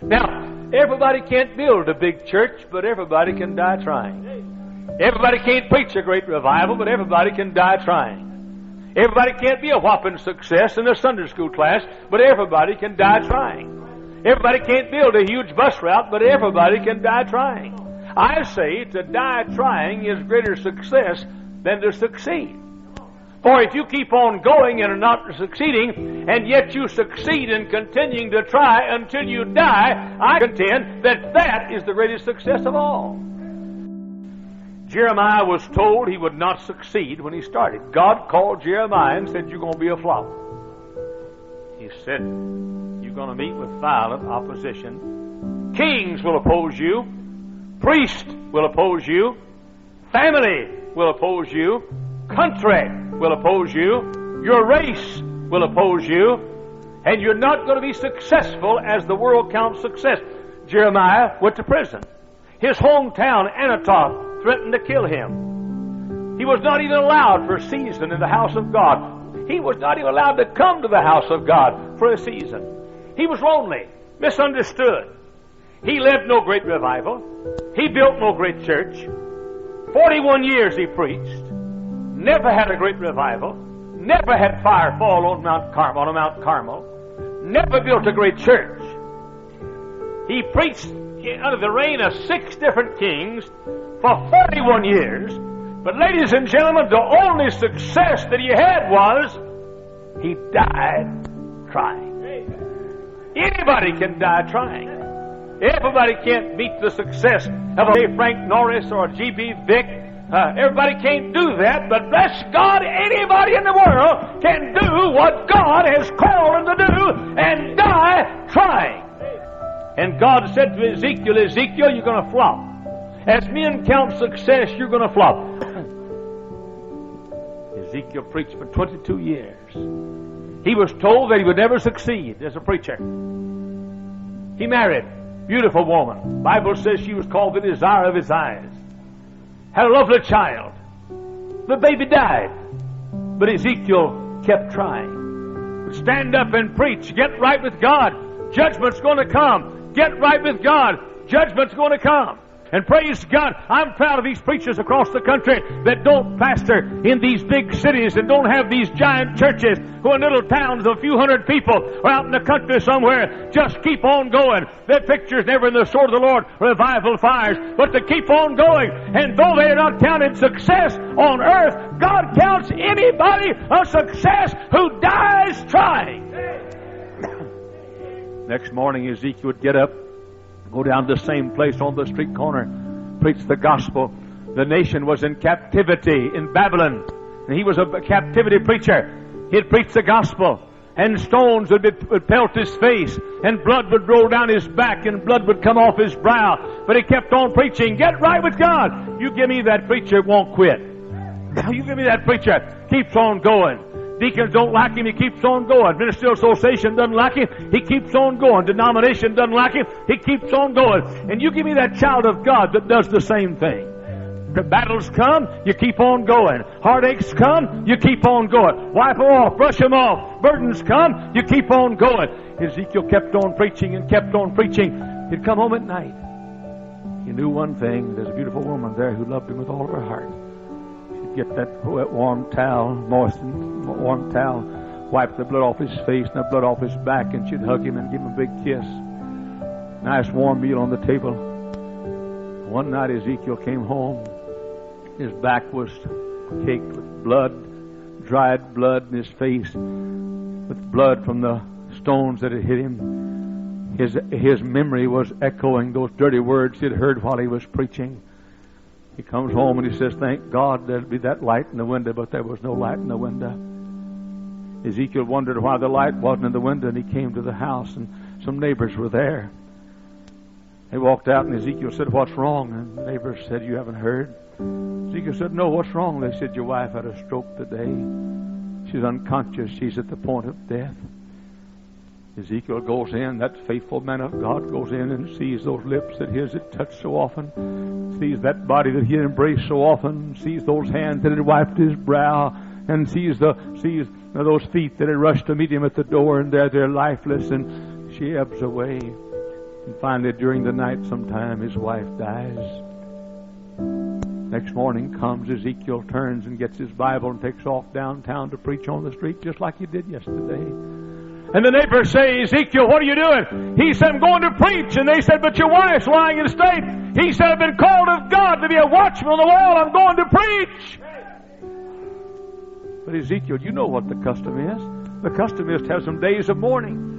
Now, everybody can't build a big church, but everybody can die trying. Everybody can't preach a great revival, but everybody can die trying. Everybody can't be a whopping success in a Sunday school class, but everybody can die trying. Everybody can't build a huge bus route, but everybody can die trying. I say to die trying is greater success than to succeed. For if you keep on going and are not succeeding, and yet you succeed in continuing to try until you die, I contend that that is the greatest success of all. Jeremiah was told he would not succeed when he started. God called Jeremiah and said, "You're going to be a flop." He said, "You're going to meet with violent opposition. Kings will oppose you. Priests will oppose you. Family will oppose you. Country will oppose you. Your race will oppose you. And you're not going to be successful as the world counts success." Jeremiah went to prison. His hometown, Anathoth, threatened to kill him. He was not even allowed for a season in the house of God. He was not even allowed to come to the house of God for a season. He was lonely, misunderstood. He led no great revival. He built no great church. 41 years he preached. Never had a great revival. Never had fire fall on Mount Carmel. Never built a great church. He preached under the reign of 6 different kings for 41 years. But ladies and gentlemen, the only success that he had was he died trying. Anybody can die trying. Everybody can't meet the success of a Frank Norris or a G.B. Vick. Everybody can't do that, but bless God, anybody in the world can do what God has called them to do and die trying. And God said to Ezekiel, "Ezekiel, you're going to flop. As men count success, you're going to flop." Ezekiel preached for 22 years. He was told that he would never succeed as a preacher. He married a beautiful woman. The Bible says she was called the desire of his eyes. Had a lovely child. The baby died. But Ezekiel kept trying. Would stand up and preach. Get right with God. Judgment's going to come. Get right with God. Judgment's going to come. And praise God, I'm proud of these preachers across the country that don't pastor in these big cities and don't have these giant churches who are in little towns of a few hundred people or out in the country somewhere. Just keep on going. Their picture's never in the sword of the Lord, revival fires, but to keep on going. And though they are not counted success on earth, God counts anybody a success who dies trying. Next morning, Ezekiel would get up, go down to the same place on the street corner, preach the gospel. The nation was in captivity in Babylon, and he was a captivity preacher. He'd preach the gospel, and stones would pelt his face, and blood would roll down his back, and blood would come off his brow. But he kept on preaching. Get right with God. You give me that preacher won't quit. You give me that preacher keeps on going. Deacons don't like him, he keeps on going. Ministerial Association doesn't like him, he keeps on going. Denomination doesn't like him, he keeps on going. And you give me that child of God that does the same thing. The battles come, you keep on going. Heartaches come, you keep on going. Wipe them off, brush them off. Burdens come, you keep on going. Ezekiel kept on preaching and kept on preaching. He'd come home at night. He knew one thing, there's a beautiful woman there who loved him with all of her heart. Get that wet warm towel, moistened warm towel, wipe the blood off his face and the blood off his back, and she'd hug him and give him a big kiss. Nice warm meal on the table. One night Ezekiel came home. His back was caked with blood, dried blood in his face, with blood from the stones that had hit him. His memory was echoing those dirty words he'd heard while he was preaching. He comes home and he says, "Thank God there'd be that light in the window," but there was no light in the window. Ezekiel wondered why the light wasn't in the window, and he came to the house, and some neighbors were there. They walked out, and Ezekiel said, "What's wrong?" And the neighbors said, "You haven't heard?" Ezekiel said, "No, what's wrong?" They said, "Your wife had a stroke today. She's unconscious. She's at the point of death." Ezekiel goes in, that faithful man of God goes in and sees those lips that his had touched so often, sees that body that he had embraced so often, sees those hands that had wiped his brow, and sees those feet that had rushed to meet him at the door, and there they're lifeless, and she ebbs away. And finally, during the night sometime, his wife dies. Next morning comes, Ezekiel turns and gets his Bible and takes off downtown to preach on the street just like he did yesterday. And the neighbors say, Ezekiel, what are you doing? He said, I'm going to preach. And they said, but your wife's lying in state. He said, I've been called of God to be a watchman on the wall. I'm going to preach. But Ezekiel, you know what the custom is. The custom is to have some days of mourning.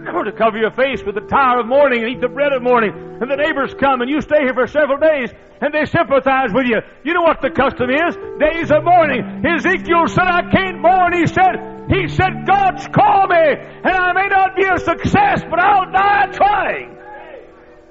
To cover your face with the towel of mourning and eat the bread of mourning. And the neighbors come and you stay here for several days and they sympathize with you. You know what the custom is? Days of mourning. Ezekiel said, I can't mourn. He said, God's called me and I may not be a success, but I'll die trying.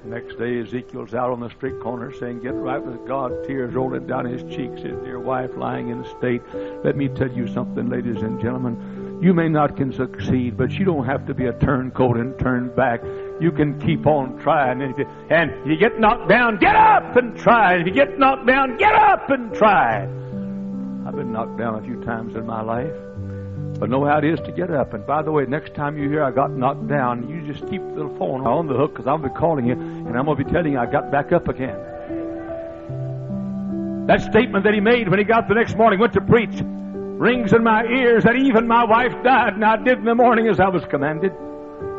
Next day, Ezekiel's out on the street corner saying, get right with God, tears rolling down his cheeks, his dear wife lying in state. Let me tell you something, ladies and gentlemen. You may not can succeed, but you don't have to be a turncoat and turn back. You can keep on trying. And if you get knocked down, get up and try. And if you get knocked down, get up and try. I've been knocked down a few times in my life, but know how it is to get up. And by the way, next time you hear I got knocked down, you just keep the phone on the hook, because I'll be calling you, and I'm going to be telling you I got back up again. That statement that he made when he got the next morning, went to preach, rings in my ears that even my wife died, and I did in the morning as I was commanded.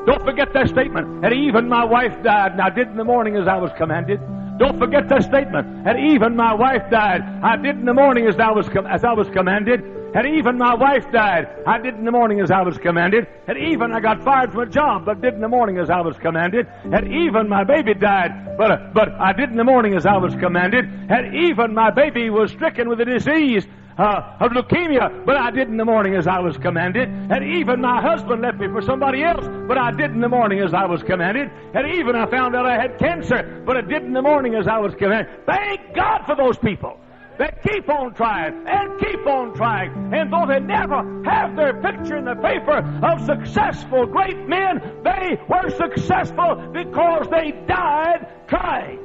Don't forget that statement. And even my wife died, and I did in the morning as I was commanded. Don't forget that statement. And even my wife died, I did in the morning as I was commanded. And even my wife died, I did in the morning as I was commanded. And even I got fired from a job, but did in the morning as I was commanded. And even my baby died, but I did in the morning as I was commanded. And even my baby was stricken with a disease of leukemia, but I did in the morning as I was commanded. And even my husband left me for somebody else, but I did in the morning as I was commanded. And even I found out I had cancer, but I did in the morning as I was commanded. Thank God for those people that keep on trying and keep on trying. And though they never have their picture in the paper of successful great men, they were successful because they died trying.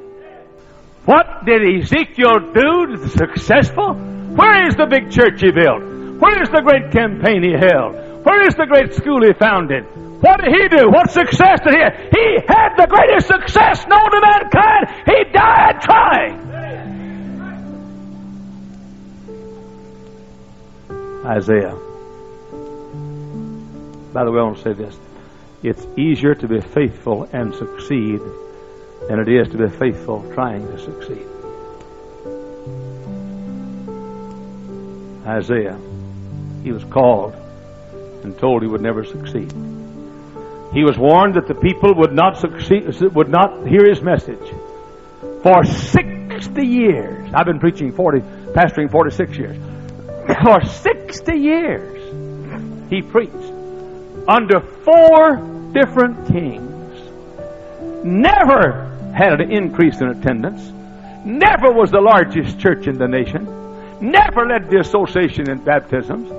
What did Ezekiel do to be successful? Where is the big church he built? Where is the great campaign he held? Where is the great school he founded? What did he do? What success did he have? He had the greatest success known to mankind. He died trying. Isaiah. By the way, I want to say this. It's easier to be faithful and succeed than it is to be faithful trying to succeed. Isaiah, he was called and told he would never succeed. He was warned that the people would not succeed, would not hear his message for 60 years. I've been pastoring 46 years. For 60 years he preached under 4 different kings. Never had an increase in attendance. Never was the largest church in the nation. Never led the association in baptisms.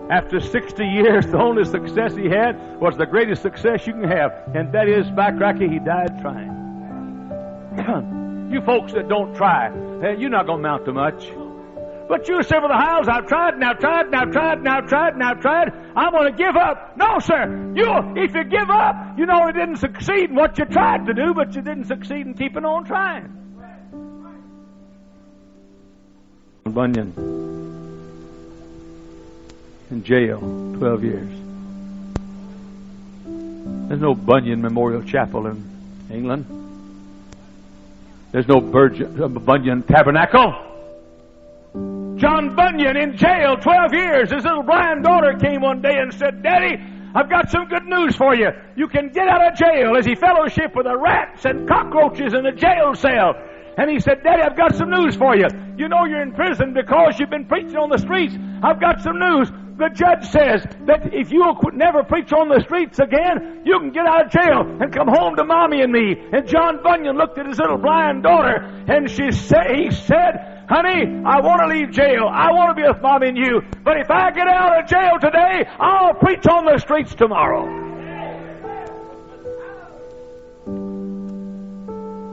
After 60 years, the only success he had was the greatest success you can have, and that is, by cracky, he died trying. You folks that don't try, you're not going to amount to much. But you say, well, the Hyles, I've tried, and I've tried, and I've tried, and I've tried, and I've tried. I'm going to give up. No, sir. If you give up, you know you didn't succeed in what you tried to do, but you didn't succeed in keeping on trying. Bunyan in jail 12 years. There's no Bunyan Memorial Chapel in England. There's no Bunyan Tabernacle. John Bunyan in jail 12 years. His little blind daughter came one day and said, Daddy, I've got some good news for you. You can get out of jail, as he fellowshiped with the rats and cockroaches in the jail cell. And he said, Daddy, I've got some news for you. You know you're in prison because you've been preaching on the streets. I've got some news. The judge says that if you'll never preach on the streets again, you can get out of jail and come home to Mommy and me. And John Bunyan looked at his little blind daughter, and he said, Honey, I want to leave jail. I want to be with Mommy and you. But if I get out of jail today, I'll preach on the streets tomorrow.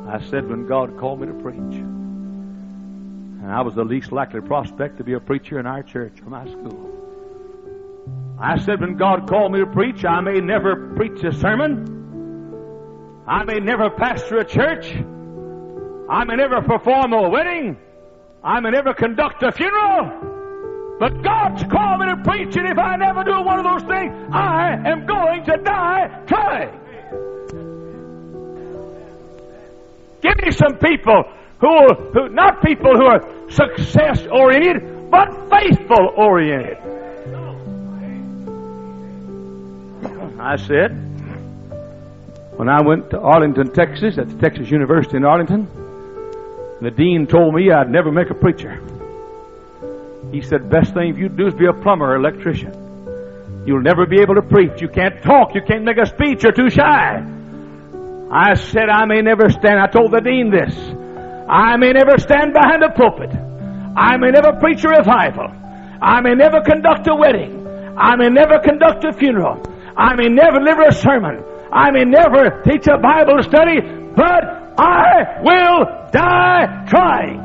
I said, when God called me to preach, and I was the least likely prospect to be a preacher in our church or my school. I said, when God called me to preach, I may never preach a sermon. I may never pastor a church. I may never perform a wedding. I may never conduct a funeral. But God's called me to preach, and if I never do one of those things, I am going to die trying. Give me some people who not people who are success-oriented, but faithful-oriented. I said, when I went to Arlington, Texas, at the Texas University in Arlington, the dean told me I'd never make a preacher. He said, best thing you do is be a plumber or electrician. You'll never be able to preach. You can't talk. You can't make a speech. You're too shy. I said, I may never stand. I told the dean this. I may never stand behind a pulpit. I may never preach a revival. I may never conduct a wedding. I may never conduct a funeral. I may never deliver a sermon. I may never teach a Bible study, but I will die trying.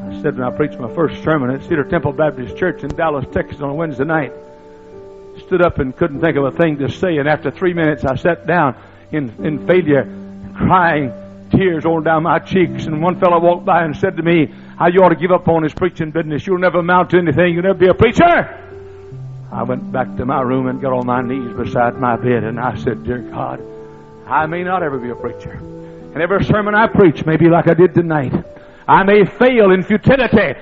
I said when I preached my first sermon at Cedar Temple Baptist Church in Dallas, Texas on a Wednesday night, stood up and couldn't think of a thing to say, and after 3 minutes I sat down in failure, crying, tears rolling down my cheeks, and one fellow walked by and said to me, how you ought to give up on this preaching business. You'll never amount to anything. You'll never be a preacher. I went back to my room and got on my knees beside my bed, and I said, dear God, I may not ever be a preacher. And every sermon I preach may be like I did tonight. I may fail in futility.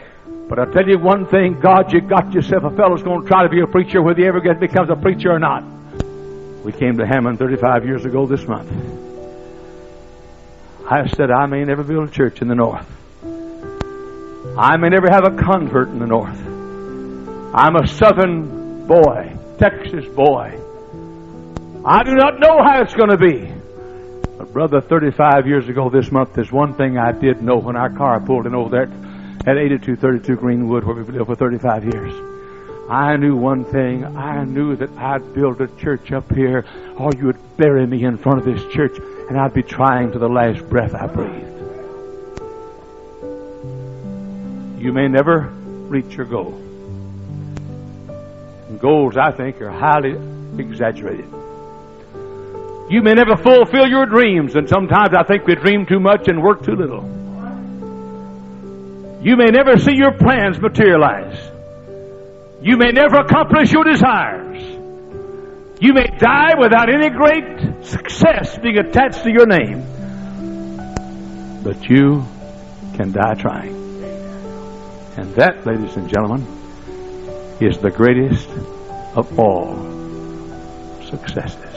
But I'll tell you one thing, God, you got yourself a fellow's going to try to be a preacher whether he ever becomes a preacher or not. We came to Hammond 35 years ago this month. I said I may never build a church in the north. I may never have a convert in the north. I'm a southern boy, Texas boy. I do not know how it's going to be. But brother, 35 years ago this month, there's one thing I did know when our car pulled in over there at 8232 Greenwood, where we've lived for 35 years. I knew one thing. I knew that I'd build a church up here, or you would bury me in front of this church, and I'd be trying to the last breath I breathed. You may never reach your goal. And goals, I think, are highly exaggerated. You may never fulfill your dreams, and sometimes I think we dream too much and work too little. You may never see your plans materialize. You may never accomplish your desires. You may die without any great success being attached to your name. But you can die trying. And that, ladies and gentlemen, is the greatest of all successes.